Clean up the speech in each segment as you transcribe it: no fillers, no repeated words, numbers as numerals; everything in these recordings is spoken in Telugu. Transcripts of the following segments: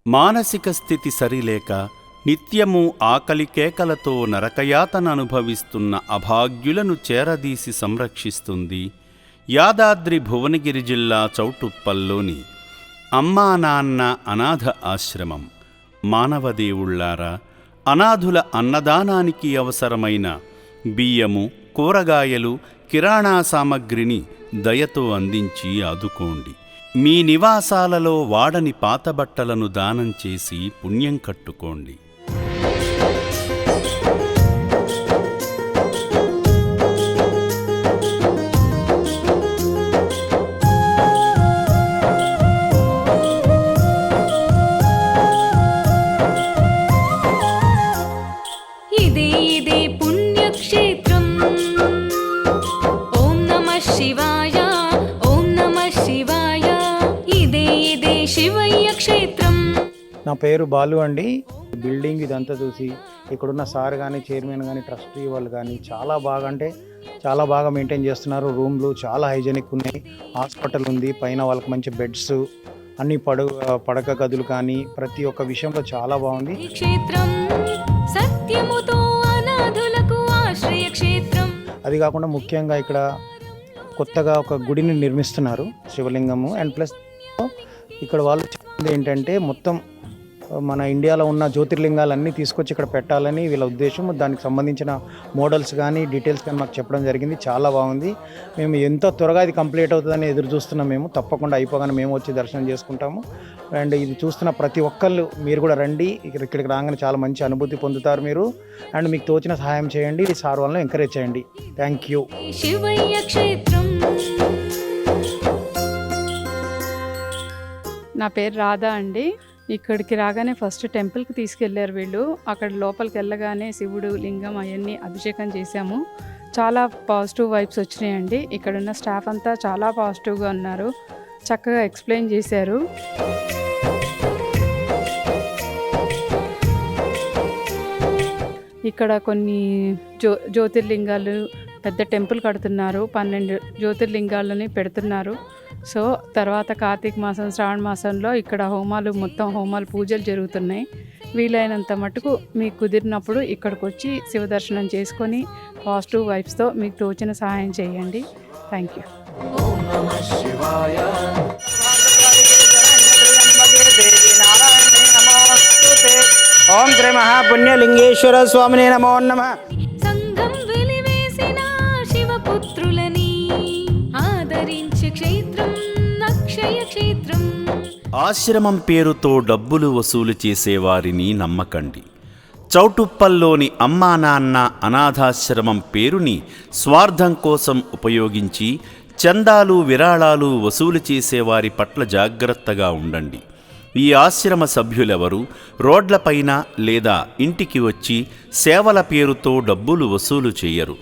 మానసిక స్థితి సరిలేక నిత్యము ఆకలి కేకలతో నరకయాతన అనుభవిస్తున్న అభాగ్యులను చేరదీసి సంరక్షిస్తుంది యాదాద్రి భువనగిరి జిల్లా చౌటుప్పల్లోని అమ్మా నాన్న అనాథ ఆశ్రమం. మానవదేవుళ్లారా, అనాథుల అన్నదానానికి అవసరమైన బియ్యము, కూరగాయలు, కిరాణా సామగ్రిని దయతో అందించి ఆదుకోండి. మీ నివాసాలలో వాడని పాతబట్టలను దానం చేసి పుణ్యం కట్టుకోండి. ఇదే పుణ్యక్షేత్రం. ఓం నమః శివాయ, ఓం నమః శివాయ. ఇదే శివయ్య క్షేత్రం. నా పేరు బాలు అండి. బిల్డింగ్ ఇదంతా చూసి ఇక్కడున్న సార్ కానీ, చైర్మన్ కానీ, ట్రస్టీ వాళ్ళు కానీ చాలా బాగా మెయింటైన్ చేస్తున్నారు. రూమ్లు చాలా హైజెనిక్ ఉన్నాయి. హాస్పిటల్ ఉంది, పైన వాళ్ళకి మంచి బెడ్స్, అన్ని పడక గదులు కానీ ప్రతి ఒక్క విషయంలో చాలా బాగుంది. క్షేత్రం సత్యముతో అనాథులకు ఆశ్రయ క్షేత్రం. అది కాకుండా ముఖ్యంగా ఇక్కడ కొత్తగా ఒక గుడిని నిర్మిస్తున్నారు, శివలింగము. అండ్ ప్లస్ ఇక్కడ వాళ్ళు చెప్పింది ఏంటంటే మొత్తం మన ఇండియాలో ఉన్న జ్యోతిర్లింగాలన్నీ తీసుకొచ్చి ఇక్కడ పెట్టాలని వీళ్ళ ఉద్దేశం. దానికి సంబంధించిన మోడల్స్ కానీ, డీటెయిల్స్ కానీ మాకు చెప్పడం జరిగింది. చాలా బాగుంది. మేము ఎంత త్వరగా ఇది కంప్లీట్ అవుతుందని ఎదురు చూస్తున్నాం. మేము తప్పకుండా అయిపోగానే మేము వచ్చి దర్శనం చేసుకుంటాము. అండ్ ఇది చూస్తున్న ప్రతి ఒక్కళ్ళు మీరు కూడా రండి. ఇక్కడికి రాగానే చాలా మంచి అనుభూతి పొందుతారు మీరు. అండ్ మీకు తోచిన సహాయం చేయండి, సార్ వాళ్ళని ఎంకరేజ్ చేయండి. Thank you. శివయ్య క్షేత్రం. నా పేరు రాధా అండి. ఇక్కడికి రాగానే ఫస్ట్ టెంపుల్కి తీసుకెళ్లారు వీళ్ళు. అక్కడ లోపలికి వెళ్ళగానే శివుడు లింగం అవన్నీ అభిషేకం చేశాము. చాలా పాజిటివ్ వైబ్స్ వచ్చినాయండి. ఇక్కడున్న స్టాఫ్ అంతా చాలా పాజిటివ్గా ఉన్నారు, చక్కగా ఎక్స్ప్లెయిన్ చేశారు. ఇక్కడ కొన్ని జ్యోతిర్లింగాలు, పెద్ద టెంపుల్ కడుతున్నారు. 12 జ్యోతిర్లింగాలని పెడుతున్నారు. సో తర్వాత కార్తీక మాసం, శ్రావణ మాసంలో ఇక్కడ మొత్తం హోమాలు, పూజలు జరుగుతున్నాయి. వీలైనంత మటుకు మీకు కుదిరినప్పుడు ఇక్కడికి వచ్చి శివదర్శనం చేసుకొని పాజిటివ్ వైబ్స్తో మీకు తోచిన సహాయం చేయండి. Thank you. ఓం శ్రీ మహాపుణ్యలింగేశ్వర స్వామినే నమో నమః. సంఘం వెలివేసిన శివపుత్రులని ఆదరించే క్షేత్రం అక్షయ క్షేత్రం. ఆశ్రమం పేరుతో డబ్బులు వసూలు చేసేవారిని నమ్మకండి. చౌటుప్పల్లోని అమ్మా నాన్న అనాథాశ్రమం పేరుని స్వార్థం కోసం ఉపయోగించి చందాలు, విరాళాలు వసూలు చేసేవారి పట్ల జాగ్రత్తగా ఉండండి. ఈ ఆశ్రమ సభ్యులెవరూ రోడ్లపైన లేదా ఇంటికి వచ్చి సేవల పేరుతో డబ్బులు వసూలు చేయరు.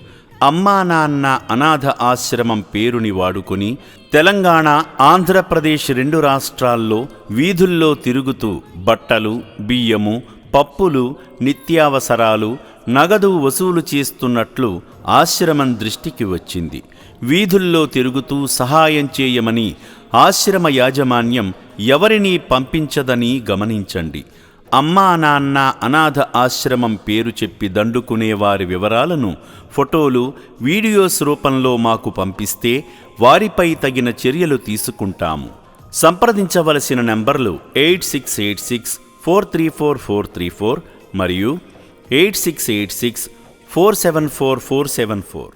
అమ్మా నాన్న అనాథ ఆశ్రమం పేరుని వాడుకొని తెలంగాణ, ఆంధ్రప్రదేశ్ 2 రాష్ట్రాల్లో వీధుల్లో తిరుగుతూ బట్టలు, బియ్యము, పప్పులు, నిత్యావసరాలు, నగదు వసూలు చేస్తున్నట్లు ఆశ్రమం దృష్టికి వచ్చింది. వీధుల్లో తిరుగుతూ సహాయం చేయమని ఆశ్రమ యాజమాన్యం ఎవరినీ పంపించదని గమనించండి. అమ్మా నాన్న అనాథ ఆశ్రమం పేరు చెప్పి దండుకునే వారి వివరాలను ఫోటోలు, వీడియోస్ రూపంలో మాకు పంపిస్తే వారిపై తగిన చర్యలు తీసుకుంటాము. సంప్రదించవలసిన నంబర్లు 8686434434 మరియు 8686474474.